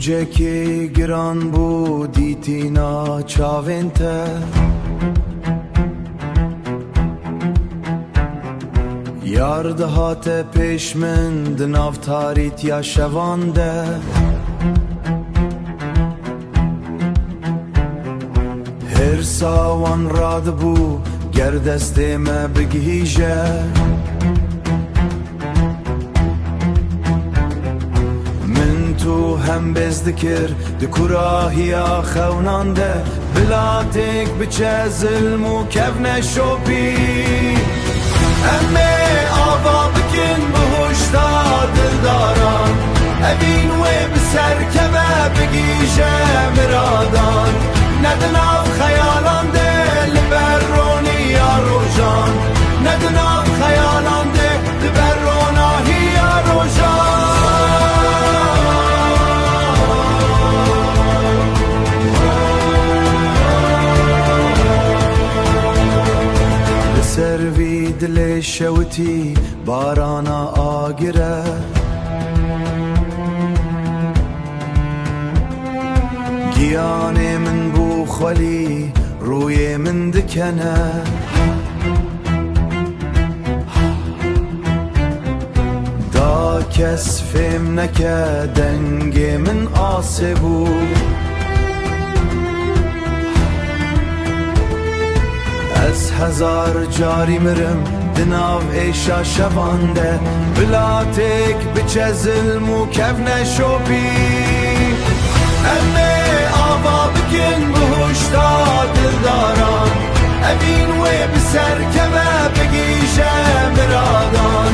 روجکی گران بودی تینا چاوینته یار دهات پیش من دناف تاریت یا شوانده هر ساوان راد بو گردست ما بگیجه تو هم بزدکر دکوراهیا خونانده بلاتک بچه ظلم و کف نشوپی امه آوا بکن بهشتا دلداران ابین و بسر کبه بگیشه مرادان ندناف خیالان ده لبرونی یا روژان ندناف خیالان ده لبروناهی یا روژان سروی دل شوتی بارانا آگره گیان من بو خلی روی من دکنه دا کس فهم نکه دنگ من آسبو از هزار جاری مرم دناو ایشا شوانده بلاتک بچه ظلم و کف نشوپی امه آوا بکن بهشتا دلداران ابین و بسر کمه بگیشه مرادان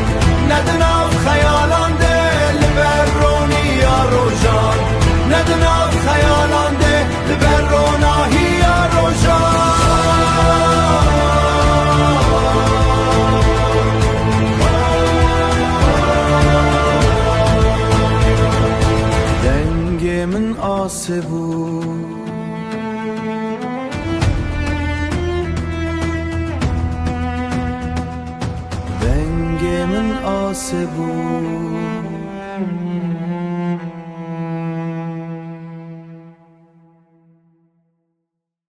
ندناف خیالان ده لبرونی یا روژان ندناف خیالان ده لبروناهی یا روژان من آسبو دنگ من آسبو